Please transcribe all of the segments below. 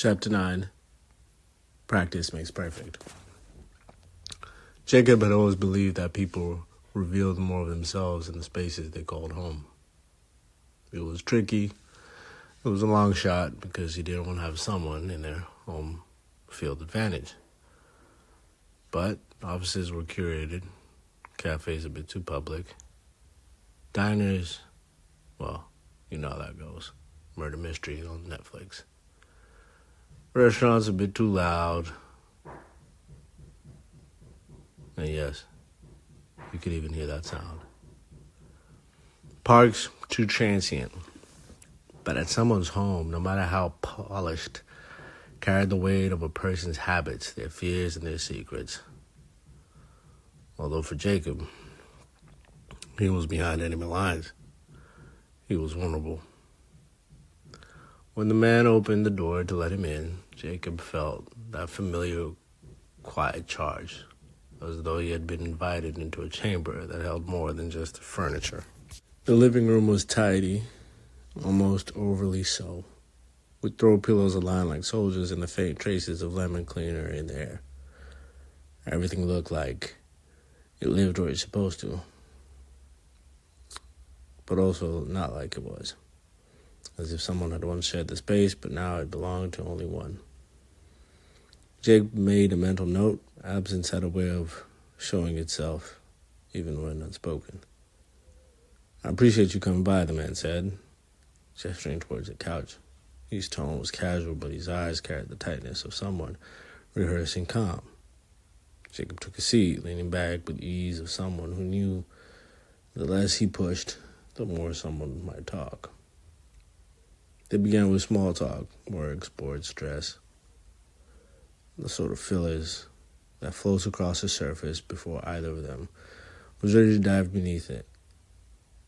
Chapter 9, Practice Makes Perfect. Jacob had always believed that people revealed more of themselves in the spaces they called home. It was tricky. It was a long shot because he didn't want to have someone in their home field advantage. But offices were curated, cafes a bit too public, diners, well, you know how that goes. Murder mystery on Netflix. Restaurants a bit too loud. And yes, you could even hear that sound. Parks too transient. But at someone's home, no matter how polished, carried the weight of a person's habits, their fears, and their secrets. Although for Jacob, he was behind enemy lines. He was vulnerable. When the man opened the door to let him in, Jacob felt that familiar, quiet charge, as though he had been invited into a chamber that held more than just furniture. The living room was tidy, almost overly so, with throw pillows aligned like soldiers and the faint traces of lemon cleaner in the air. Everything looked like it lived where it's supposed to, but also not like it was. As if someone had once shared the space, but now it belonged to only one. Jake made a mental note. Absence had a way of showing itself, even when unspoken. "I appreciate you coming by," the man said, gesturing towards the couch. His tone was casual, but his eyes carried the tightness of someone rehearsing calm. Jacob took a seat, leaning back with the ease of someone who knew the less he pushed, the more someone might talk. They began with small talk, work, sports, stress, the sort of fillers that floats across the surface before either of them was ready to dive beneath it.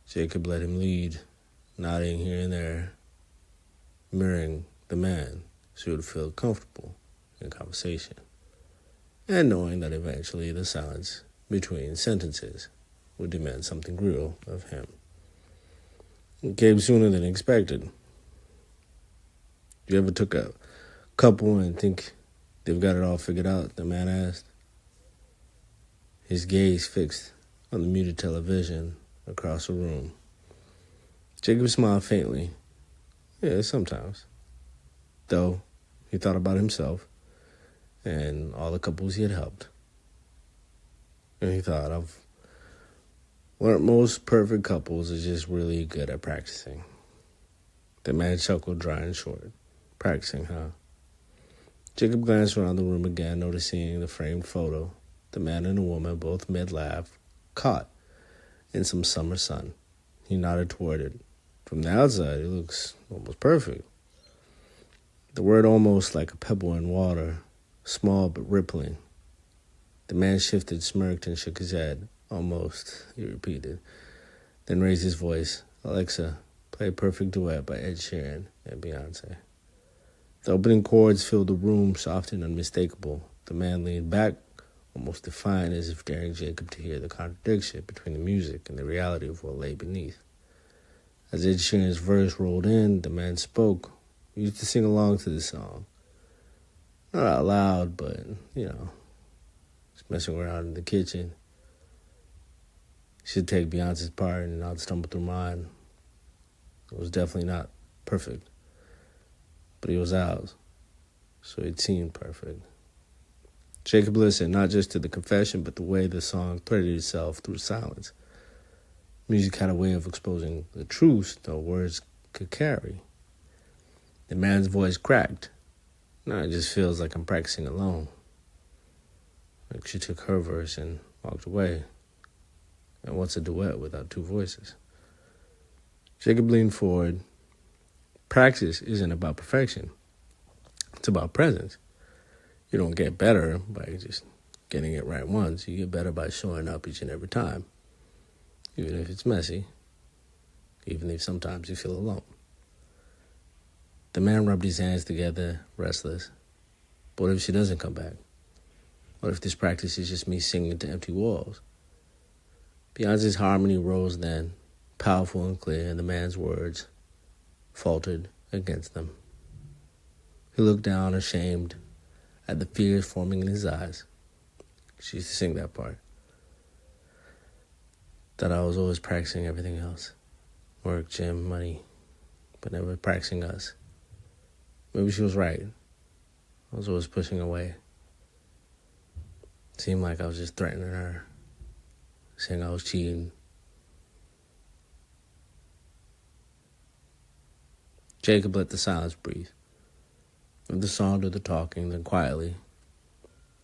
Jacob let him lead, nodding here and there, mirroring the man so he would feel comfortable in conversation, and knowing that eventually the silence between sentences would demand something real of him. It came sooner than expected. You ever took a couple and think they've got it all figured out? The man asked, his gaze fixed on the muted television across the room. Jacob smiled faintly. Yeah, sometimes. Though he thought about himself and all the couples he had helped. And he thought, I've learned most perfect couples are just really good at practicing. The man chuckled dry and short. Practicing, huh? Jacob glanced around the room again, noticing the framed photo, the man and the woman, both mid-laugh, caught in some summer sun. He nodded toward it. From the outside, it looks almost perfect. The word almost like a pebble in water, small but rippling. The man shifted, smirked, and shook his head. Almost, he repeated, then raised his voice. Alexa, play Perfect Duet by Ed Sheeran and Beyonce. The opening chords filled the room, soft and unmistakable. The man leaned back, almost defiant, as if daring Jacob to hear the contradiction between the music and the reality of what lay beneath. As Ed Sheeran's verse rolled in, the man spoke. We used to sing along to this song. Not out loud, but, just messing around in the kitchen. Should take Beyonce's part and I'd stumble through mine. It was definitely not perfect. But he was ours, so it seemed perfect. Jacob listened, not just to the confession, but the way the song threaded itself through silence. Music had a way of exposing the truth no words could carry. The man's voice cracked. Now it just feels like I'm practicing alone. Like she took her verse and walked away. And what's a duet without two voices? Jacob leaned forward. Practice isn't about perfection. It's about presence. You don't get better by just getting it right once. You get better by showing up each and every time. Even if it's messy. Even if sometimes you feel alone. The man rubbed his hands together, restless. But what if she doesn't come back? What if this practice is just me singing to empty walls? Beyonce's harmony rose then, powerful and clear, and the man's words faltered against them. He looked down, ashamed, at the fears forming in his eyes. She used to sing that part. That I was always practicing everything else. Work, gym, money, but never practicing us. Maybe she was right. I was always pushing away. It seemed like I was just threatening her, saying I was cheating. Jacob let the silence breathe. From the song to the talking, then quietly.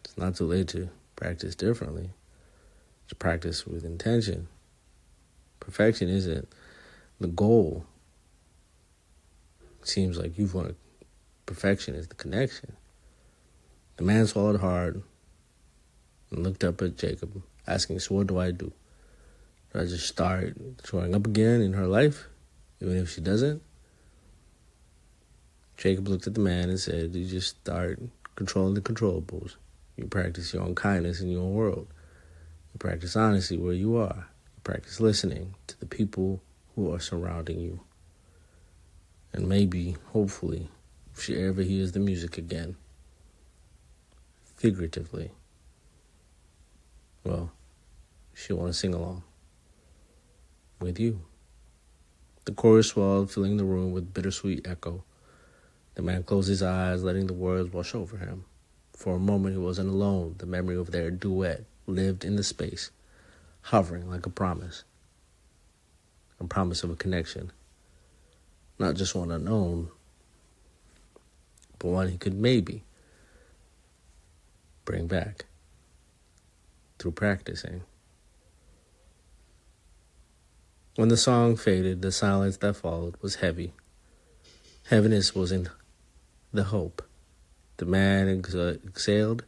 It's not too late to practice differently. To practice with intention. Perfection isn't the goal. It seems like you've wanted perfection is the connection. The man swallowed hard and looked up at Jacob, asking, so what do I do? Do I just start showing up again in her life, even if she doesn't? Jacob looked at the man and said, you just start controlling the controllables. You practice your own kindness in your own world. You practice honesty where you are. You practice listening to the people who are surrounding you. And maybe, hopefully, if she ever hears the music again, figuratively, well, she'll want to sing along with you. The chorus swelled, filling the room with bittersweet echo. The man closed his eyes, letting the words wash over him. For a moment he wasn't alone. The memory of their duet lived in the space, hovering like a promise of a connection. Not just one unknown, but one he could maybe bring back through practicing. When the song faded, the silence that followed was heavy. Heaviness was in the hope. The man exhaled,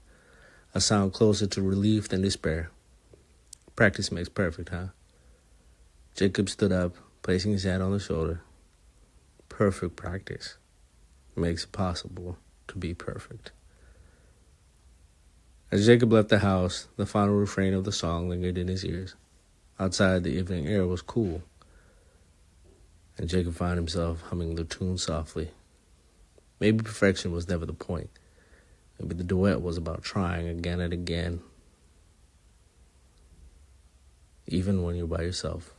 a sound closer to relief than despair. Practice makes perfect, huh? Jacob stood up, placing his hand on the shoulder. Perfect practice makes it possible to be perfect. As Jacob left the house, the final refrain of the song lingered in his ears. Outside, the evening air was cool, and Jacob found himself humming the tune softly. Maybe perfection was never the point. Maybe the duet was about trying again and again, even when you're by yourself,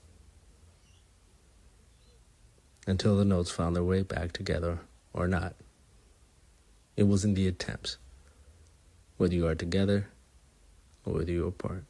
until the notes found their way back together or not. It was in the attempts, whether you are together or whether you're apart.